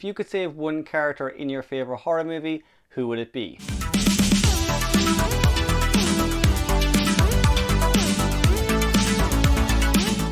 If you could save one character in your favourite horror movie, who would it be?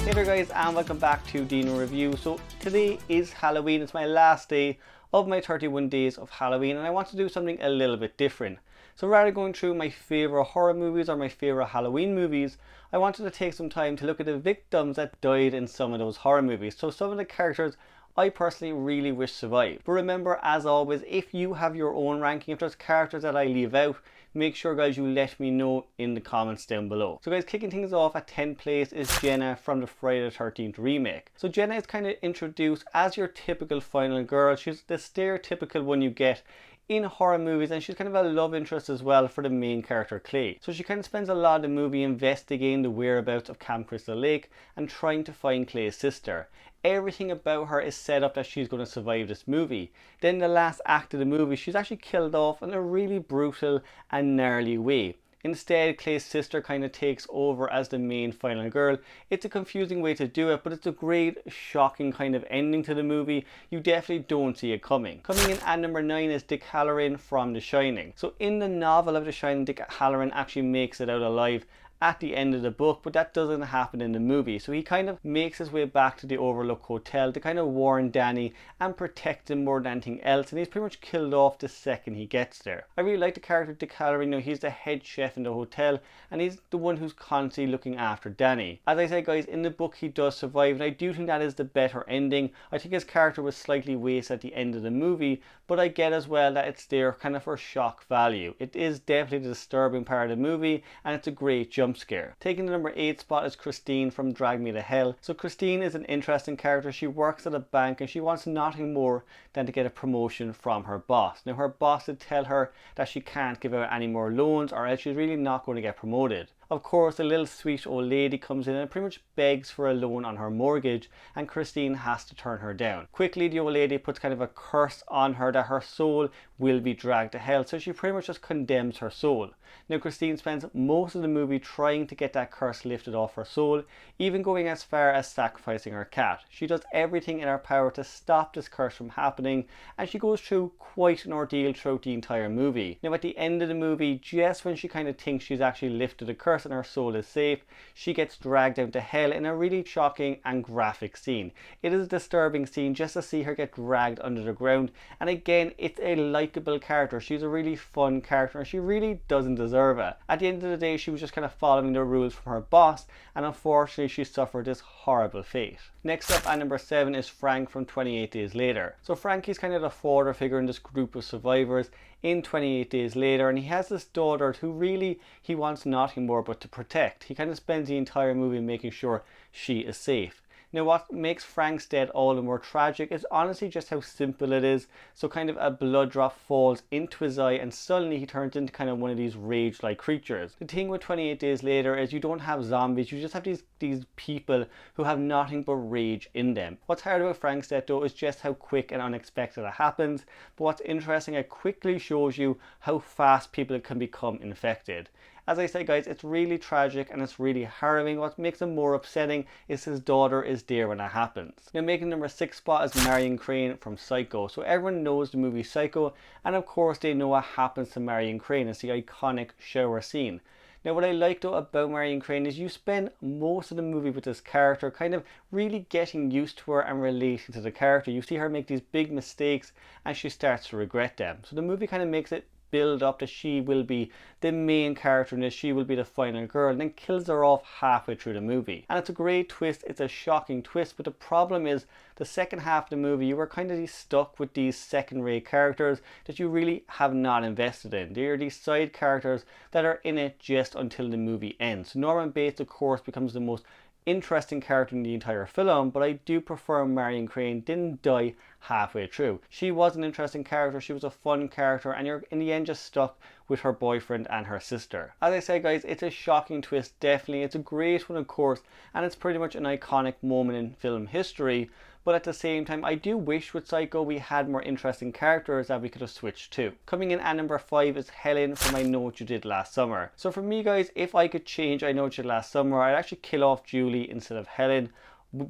Hey there guys, and welcome back to Dino Reviews. So today is Halloween. It's my last day of my 31 days of Halloween, and I want to do something a little bit different. So rather than going through my favourite horror movies or my favourite Halloween movies, I wanted to take some time to look at the victims that died in some of those horror movies. So some of the characters I personally really wish survived. But remember, as always, if you have your own ranking, if there's characters that I leave out, make sure guys you let me know in the comments down below. So guys, kicking things off at 10th place is Jenna from the Friday the 13th remake. So Jenna is kind of introduced as your typical final girl. She's the stereotypical one you get in horror movies, and she's kind of a love interest as well for the main character Clay. So she kind of spends a lot of the movie investigating the whereabouts of Camp Crystal Lake and trying to find Clay's sister. Everything about her is set up that she's going to survive this movie. Then the last act of the movie, she's actually killed off in a really brutal and gnarly way. Instead, Clay's sister kind of takes over as the main final girl. It's a confusing way to do it, but it's a great, shocking kind of ending to the movie. You definitely don't see it coming. Coming in at number 9 is Dick Hallorann from The Shining. So in the novel of The Shining, Dick Hallorann actually makes it out alive at the end of the book, but that doesn't happen in the movie. So he kind of makes his way back to the Overlook Hotel to kind of warn Danny and protect him more than anything else, and he's pretty much killed off the second he gets there. I really like the character Dick Hallorann. You know, he's the head chef in the hotel, and he's the one who's constantly looking after Danny. As I said guys, in the book he does survive, and I do think that is the better ending. I think his character was slightly wasted at the end of the movie, but I get as well that it's there kind of for shock value. It is definitely the disturbing part of the movie, and it's a great jump scare. Taking the number 8 spot is Christine from Drag Me to Hell. So Christine is an interesting character. She works at a bank and she wants nothing more than to get a promotion from her boss. Now her boss did tell her that she can't give out any more loans or else she's really not going to get promoted. Of course, a little sweet old lady comes in and pretty much begs for a loan on her mortgage, and Christine has to turn her down. Quickly, the old lady puts kind of a curse on her that her soul will be dragged to hell, so she pretty much just condemns her soul. Now, Christine spends most of the movie trying to get that curse lifted off her soul, even going as far as sacrificing her cat. She does everything in her power to stop this curse from happening, and she goes through quite an ordeal throughout the entire movie. Now, at the end of the movie, just when she kind of thinks she's actually lifted the curse and her soul is safe, she gets dragged down to hell in a really shocking and graphic scene. It is a disturbing scene just to see her get dragged under the ground, and again, it's a likable character. She's a really fun character and she really doesn't deserve it. At the end of the day, she was just kind of following the rules from her boss, and unfortunately she suffered this horrible fate. Next up at number 7 is Frank from 28 Days Later. So Frankie's kind of the father figure in this group of survivors in 28 Days Later, and he has this daughter who really he wants nothing more but to protect. He kind of spends the entire movie making sure she is safe. Now what makes Frank's death all the more tragic is honestly just how simple it is. So kind of a blood drop falls into his eye and suddenly he turns into kind of one of these rage-like creatures. The thing with 28 Days Later is you don't have zombies, you just have these people who have nothing but rage in them. What's hard about Frank's death though is just how quick and unexpected it happens, but what's interesting, it quickly shows you how fast people can become infected. As I said guys, it's really tragic and it's really harrowing. What makes it more upsetting is his daughter is there when it happens. Now making number 6 spot is Marion Crane from Psycho. So everyone knows the movie Psycho, and of course they know what happens to Marion Crane. It's the iconic shower scene. Now what I like though about Marion Crane is you spend most of the movie with this character kind of really getting used to her and relating to the character. You see her make these big mistakes and she starts to regret them. So the movie kind of makes it build up that she will be the main character in this, she will be the final girl, and then kills her off halfway through the movie. And it's a great twist, it's a shocking twist, but the problem is the second half of the movie you are kind of stuck with these second rate characters that you really have not invested in. They are these side characters that are in it just until the movie ends. Norman Bates of course becomes the most interesting character in the entire film, but I do prefer Marion Crane didn't die halfway through. She was an interesting character, she was a fun character, and you're in the end just stuck with her boyfriend and her sister. As I said guys, it's a shocking twist, definitely. It's a great one of course, and it's pretty much an iconic moment in film history, but at the same time I do wish with Psycho we had more interesting characters that we could have switched to. Coming in at number 5 is Helen from I Know What You Did Last Summer. So for me guys, if I could change I Know What You Did Last Summer, I'd actually kill off Julie instead of Helen.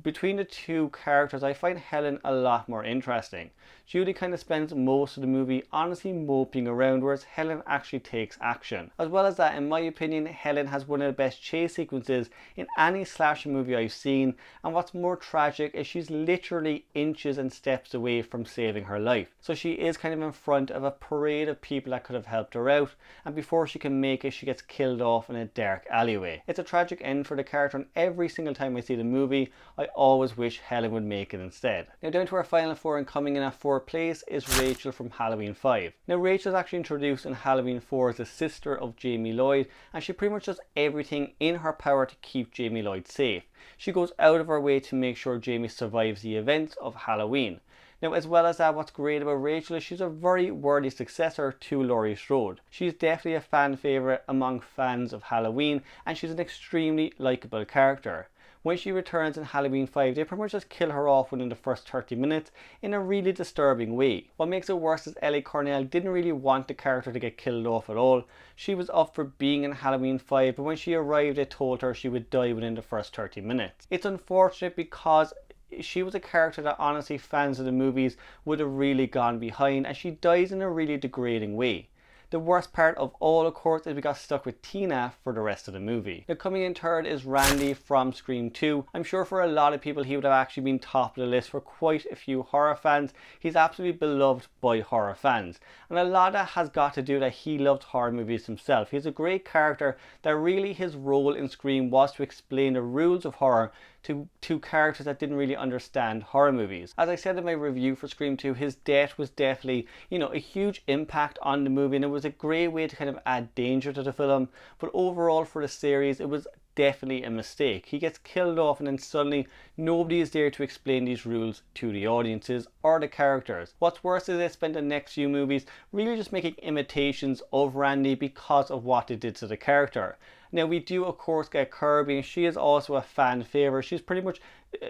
Between the two characters, I find Helen a lot more interesting. Judy kind of spends most of the movie honestly moping around, whereas Helen actually takes action. As well as that, in my opinion, Helen has one of the best chase sequences in any slasher movie I've seen, and what's more tragic is she's literally inches and steps away from saving her life. So she is kind of in front of a parade of people that could have helped her out, and before she can make it, she gets killed off in a dark alleyway. It's a tragic end for the character, and every single time I see the movie, I always wish Helen would make it instead. Now down to our final four, and coming in at fourth place is Rachel from Halloween 5. Now Rachel is actually introduced in Halloween 4 as the sister of Jamie Lloyd, and she pretty much does everything in her power to keep Jamie Lloyd safe. She goes out of her way to make sure Jamie survives the events of Halloween. Now, as well as that, what's great about Rachel is she's a very worthy successor to Laurie Strode. She's definitely a fan favourite among fans of Halloween, and she's an extremely likeable character. When she returns in Halloween 5, they pretty much just kill her off within the first 30 minutes in a really disturbing way. What makes it worse is Ellie Cornell didn't really want the character to get killed off at all. She was up for being in Halloween 5, but when she arrived, they told her she would die within the first 30 minutes. It's unfortunate because she was a character that honestly fans of the movies would have really gone behind, and she dies in a really degrading way. The worst part of all, of course, is we got stuck with Tina for the rest of the movie. Now coming in third is Randy from Scream 2. I'm sure for a lot of people he would have actually been top of the list for quite a few horror fans. He's absolutely beloved by horror fans. And a lot of that has got to do that he loved horror movies himself. He's a great character that really his role in Scream was to explain the rules of horror to characters that didn't really understand horror movies. As I said in my review for Scream 2, his death was definitely, a huge impact on the movie, and it was a great way to kind of add danger to the film. But overall for the series, it was definitely a mistake. He gets killed off and then suddenly nobody is there to explain these rules to the audiences or the characters. What's worse is they spent the next few movies really just making imitations of Randy because of what they did to the character. Now we do of course get Kirby, and she is also a fan favourite. She's pretty much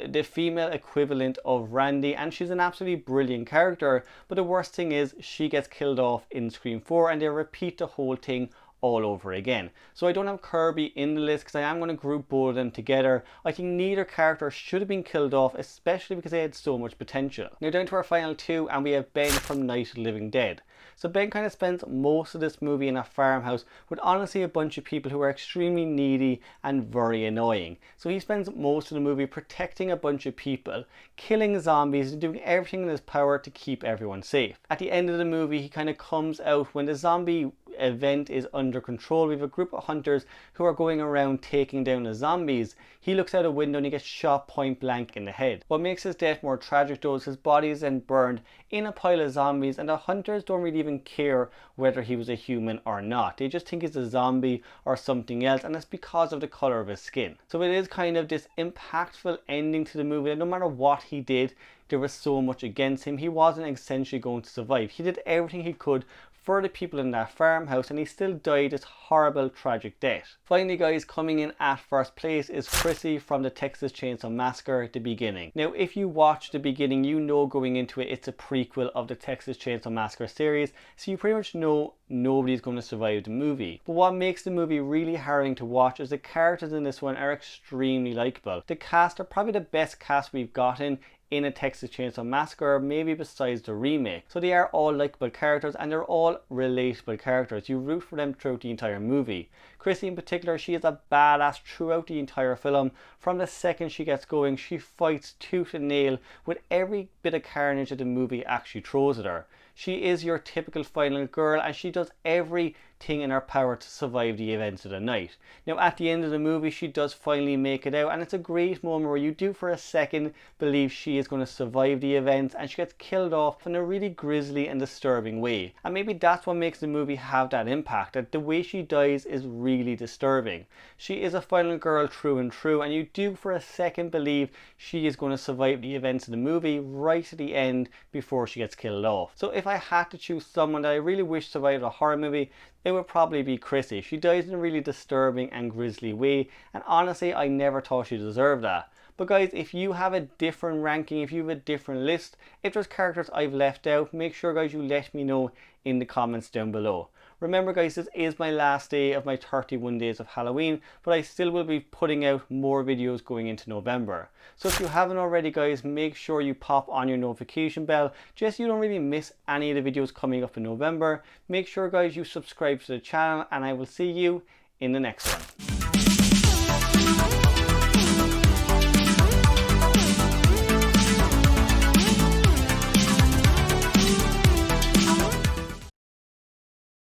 the female equivalent of Randy, and she's an absolutely brilliant character, but the worst thing is she gets killed off in Scream 4 and they repeat the whole thing all over again. So I don't have Kirby in the list because I am going to group both of them together. I think neither character should have been killed off, especially because they had so much potential. Now down to our final two, and we have Ben from Night of the Living Dead. So Ben kind of spends most of this movie in a farmhouse with honestly a bunch of people who are extremely needy and very annoying. So he spends most of the movie protecting a bunch of people, killing zombies, and doing everything in his power to keep everyone safe. At the end of the movie, he kind of comes out when the zombie event is under control. We have a group of hunters who are going around taking down the zombies. He looks out a window and he gets shot point blank in the head. What makes his death more tragic though is his body is then burned in a pile of zombies, and the hunters don't really even care whether he was a human or not. They just think he's a zombie or something else, and it's because of the colour of his skin. So it is kind of this impactful ending to the movie, and no matter what he did, there was so much against him. He wasn't essentially going to survive. He did everything he could for the people in that farmhouse, and he still died this horrible tragic death. Finally guys, coming in at first place is Chrissy from the Texas Chainsaw Massacre, The Beginning. Now if you watch The Beginning, you know going into it it's a prequel of the Texas Chainsaw Massacre series, so you pretty much know nobody's going to survive the movie. But what makes the movie really harrowing to watch is the characters in this one are extremely likeable. The cast are probably the best cast we've gotten in a Texas Chainsaw Massacre, maybe besides the remake. So they are all likeable characters, and they're all relatable characters. You root for them throughout the entire movie. Chrissy in particular, she is a badass throughout the entire film. From the second she gets going, she fights tooth and nail with every bit of carnage that the movie actually throws at her. She is your typical final girl, and she does everything in her power to survive the events of the night. Now at the end of the movie, she does finally make it out, and it's a great moment where you do for a second believe she is going to survive the events, and she gets killed off in a really grisly and disturbing way. And maybe that's what makes the movie have that impact, that the way she dies is really disturbing. She is a final girl through and through, and you do for a second believe she is going to survive the events of the movie right to the end before she gets killed off. So if I had to choose someone that I really wish survived a horror movie, it would probably be Chrissy. She dies in a really disturbing and grisly way, and honestly I never thought she deserved that. But guys, if you have a different ranking, if you have a different list, if there's characters I've left out, make sure guys you let me know in the comments down below. Remember guys, this is my last day of my 31 days of Halloween, but I still will be putting out more videos going into November. So if you haven't already guys, make sure you pop on your notification bell, just so you don't really miss any of the videos coming up in November. Make sure guys you subscribe to the channel, and I will see you in the next one.